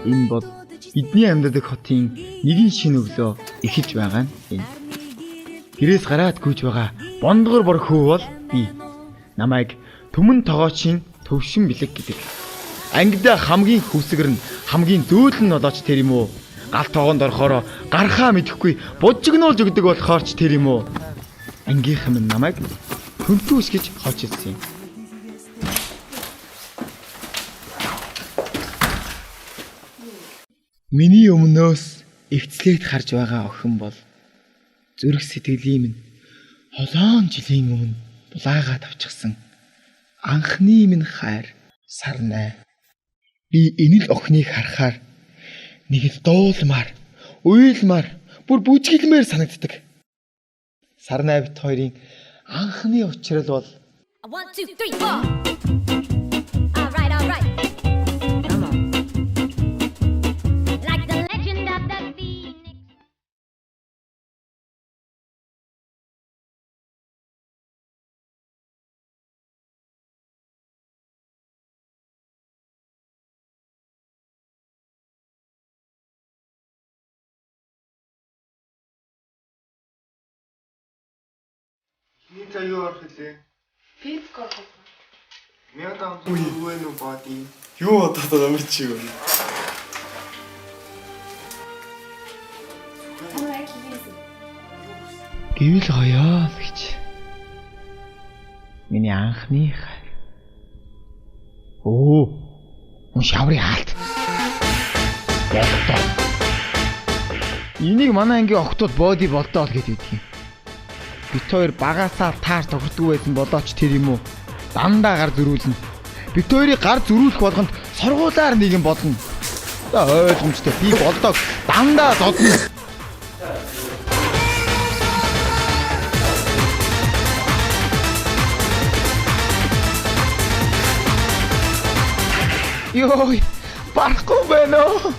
Энэ бол бидний амьдардаг хотын нэгэн шинэ өглөө эхэлж байгаа нь. Гэрээс гараад гүйж байгаа бондгор бор хөө бол би. Намайг Түмэн тогоочийн төвшин бэлэг гэдэг. Ангидаа хамгийн хөвсгөр нь хамгийн зөөлөн болооч тэр юм уу? Гал тоогонд орохоор гарахаа мэдэхгүй бужигнуулж өгдөг болохоор ч тэр юм уу? Ангийнхан минь намайг Хөнтөөс гэж хооч ирсэн юм. Миний өмнөөс эвцлээд харж байгаа охин бол зүрх сэтгэлийн минь холоон жилийн өмнө булаагаад авчихсан анхны минь хайр Сарнай. Би энэ л охиныг харахаар нэг л дуулмаар, уйлмаар, бүр бүжгэлмээр санагддаг. Сарнай бит хоёрын анхны учрал бол 1 2 3 4. All right. Come on. Like the legend of the Phoenix. Нэг аюу орох хэлээ. Физик орох. Мянгаан үгүй нүү бади. Юу бодоод амар чи юу? гэвэл гоёо гэж. Миний анхны хайр. Мөн шаврын хаалт. Энийг манай ангийн охтууд боди болдоо л гэдэг юм. Бид хоёр багасаа таар тогтдгүй байсан болооч тэр юм уу? Дандаа гар зөрүүлнэ. Бид хоёрыг гар зөрүүлэх болгонд сургуулаар нэг юм болно. Ойлгомжтой. Би болдог. Дандаа зодно. Йой, барахгүй байна уу?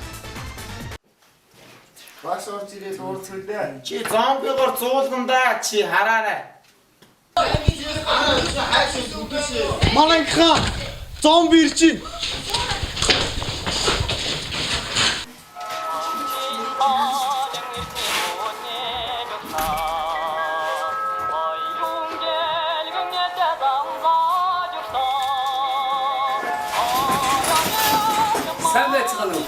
Багш орж ирээд уурцгдээ. Чи зомбигоор зуулгандаа чи хараарай. Маланха зомби ирчин. Сайн байцгаана уу?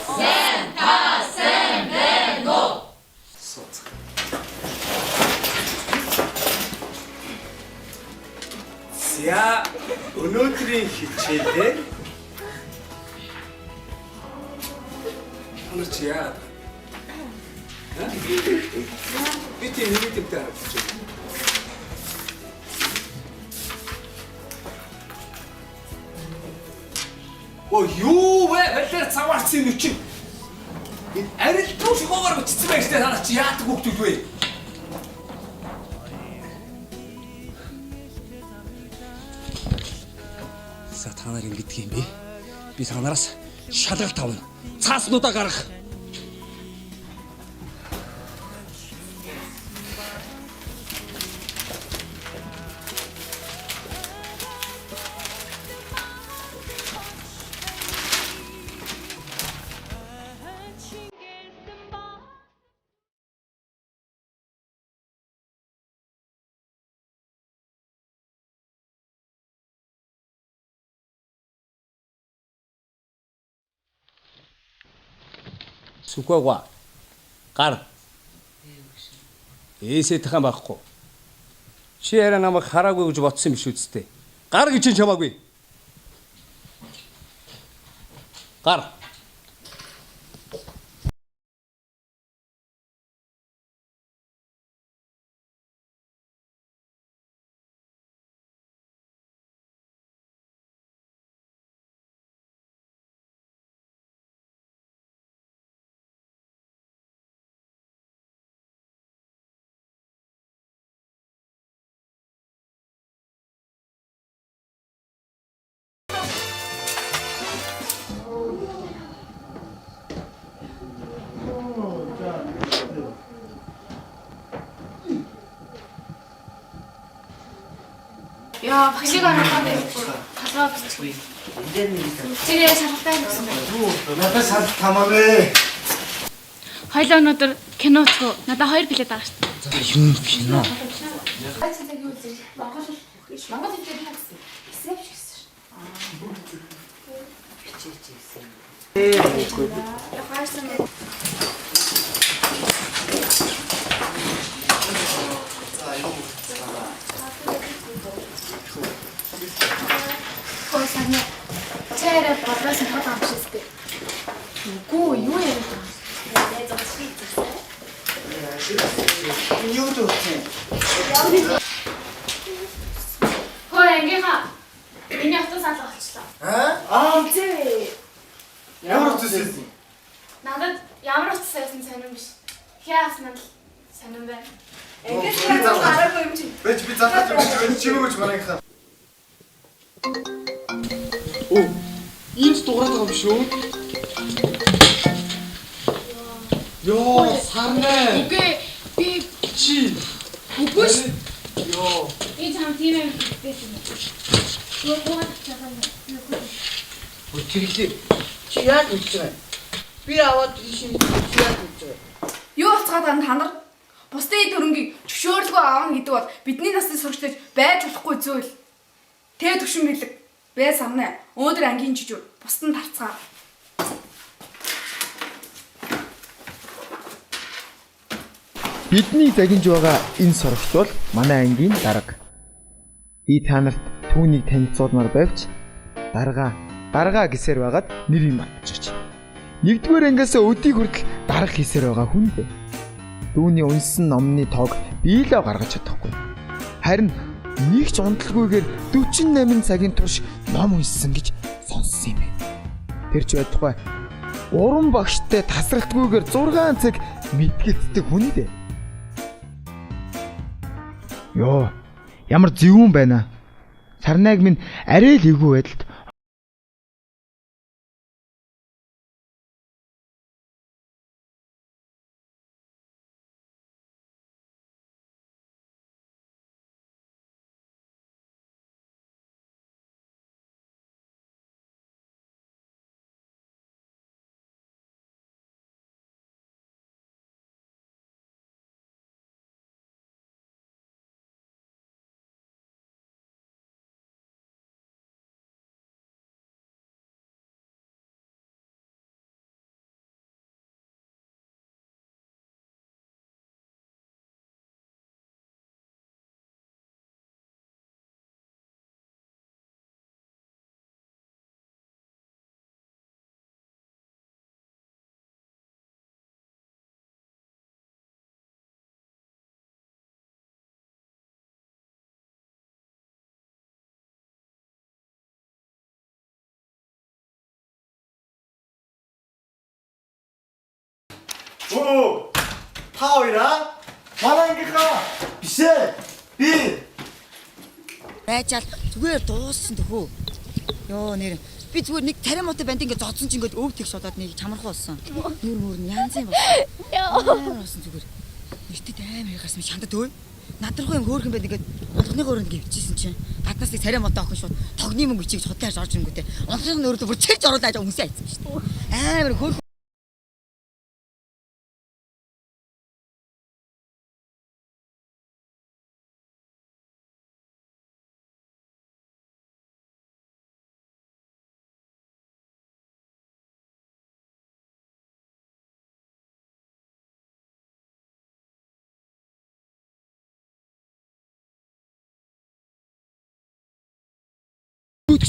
За өнөөдрийн хичээлээр өнөөдөр чи яа? Би тийм мэдээтэй харагдаж байна. Юу вэ? Балер цаваарсан юм чи. Арил түүш гоогоор бичсэн байх штэ танаа чи яадаг хөвгүүд вэ? За та нар ингэдэг юм бэ? Би танараас шалгалт авна. Цааснуудаа гаргах. Сүхвэгва гар ээсэтхэн байхгүй. Чи яриа намайг хараагүй гэж бодсон биш үсттэй. Гар гэж чамаагүй. Гар. Яа, багшийг хараад толгой бичих. Чирээ шалгалтай гэсэн байна. Надад шал тамаагүй. Хоёлоо өнөөдөр кино үзэх. Надад 2 билет байгаа шүү дээ. Юм кино. Айцтай юу үзье? Монгол хэлээр гэсэн. Эсэв ч гэсэн. Хөөсөний чирээ бодлоос нь хол амжижтэй. Үгүй юу яриад байгаа. Юу дүүцэн? Хөөе ангийнхаа миний авто салга болчихлоо. Зээ. Ямар утсан? Надад ямар утас байсан сонирн биш. Хяаснаа л сонирн байна. Ингэж гараагүй юм чи. Бэж би залгаж өгч чимээгч марангахаа. Оо. Энд дуурайд байгаа юм шүү. Йоо, сарнаа. Үгүй би Чи. үгүй ш. Йоо. Энэ хам тийм юм байсан. Юу чагаа. Өчиглээ. Чи яг үлж байгаа. Би аваад ийшээ чи яг үлж байгаа. Юу болцгаад байгаа та нар? Бусдын төрөнгийг зөвшөөрлөгөө аавна гэдэг бол бидний насны сурагчдад байж болохгүй зүйл. Тэ төвшин бэлэг. Бэ самнаа. Өөдөр ангийн жижиг. Бусдын тарцгаа. Бидний загинж байгаа энэ сурагч бол манай ангийн дарга. Би та нарт түүнийг танилцуулмаар байвч дарга гэсээр байгаад нэр юм батчих. Нэгдүгээр ангиас өдийг хүртэл дарга хийсээр байгаа хүн дээ. Түүний унсан номны тоог биелээ гаргаж чадахгүй. Харин нэг ч унталгүйгээр 48 цагийн турш ном унссан гэж сонссон юм байна. Тэр ч байтугай уран багштай тасралтгүйгээр 6 цаг мэдгэлцдэг хүн дээ. Йоо, ямар зөвүүн байна. Сарнайг минь арай л эвгүй байдалд Оо! Та хоёраа марангахаа биш ээ. Би Байжаал зүгээр дууссан төхөө. Йоо нэр би зүгээр нэг тарим мотой банд ингээд зодсон чи ингээд өвд их шодоод нэг чамархуу болсон. Нүр янз юм байна. Яа болсон зүгээр. Нэртэд амар гарсан шандад өө. Надрахуу юм хөөрхөн байд ингээд онцгойн өрөөнд гівчихсэн чинь гаднаас нэг тарим мотоо охин шууд тогны мөнгө бичиж хотоож орж ирэнгүүтээ онцгойн өрөөд бүр чирж оруулаад өмсөө айцсан шүү дээ. Амар хөөрхөн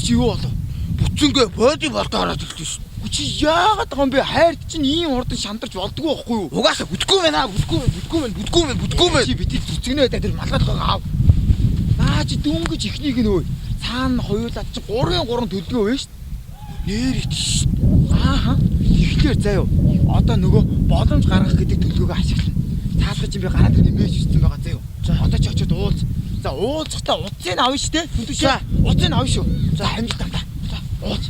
чи юу болов? Буцангээ боди болдоо хараад ирсэн шүү. Чи яагаад байгаа юм бэ? Хайрт чинь ийм урдан шантарч болдгоо байхгүй юу? Угаасаа бүдггүй байна. Чи битээ зүцгнээ даа тэр малгайд байгаа аав. Наа чи дөнгөж ихнийг нөө. Цаана хоёулаа чи 3-3 төлгөө вэ шүү. Нэр ит шүү. Ааха. Тэгэхээр заяа. Одоо нөгөө боломж гаргах гэдэг төлгөөгөө ашиглана. Таалгаж би гараад ирэх мэж ирсэн байгаа заяа. За одоо ч очиод уулз. За уулзахтаа утсыг авна шүү дээ. За утсыг авна шүү. За хамжиг тавлаа. За уулз.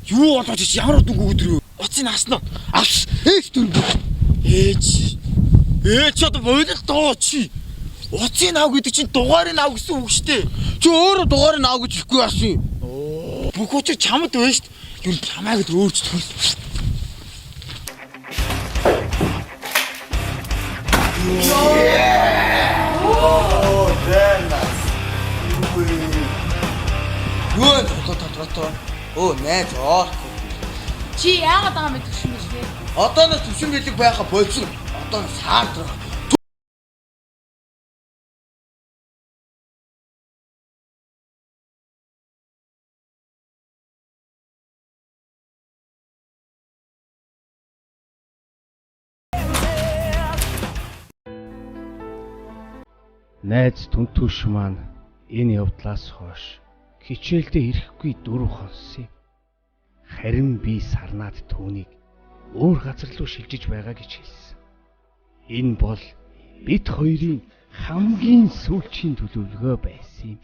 Юу болооч чи ямар удаагүй өдрөө. Уцын аснаа. Авс. Ээж дүр. Ээж. Ээж одоо бойлол доо чи. Уцын аав гэдэг чинь дугаарыг аав гэсэн үг шүү дээ. Чи өөрөө дугаарыг аав гэж ихгүй яасан юм? Бүх учир чамд байна шүү дээ. Юу чамайг л өөрчлөх. Юу тоо. Оо найз оо. Чи яагаад байгаа мэт төвшин биш вэ? Одоо нас төвшин билэг байхаа болчихсон. Одоо саардрах. Найз түнтүүш маань энэ явдлаас хойш хичээлдээ ирэхгүй 4 хонсон юм. Харин би сарнаад түүнийг өөр газар руу шилжиж байгаа гэж хэлсэн. Энэ бол бид хоёрын хамгийн сүүлчийн төлөвлөгөө байсан юм.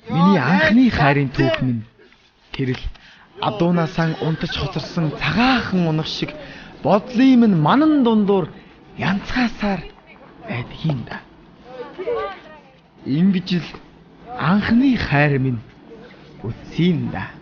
Миний анхны хайрын түүх минь тэрл адуунаасаа унтаж хоцорсон цагаахан унах шиг бодлын минь манан дундуур янцгаасаар байдаг юм да. Ингэж л анхны хайр минь үтсэн да.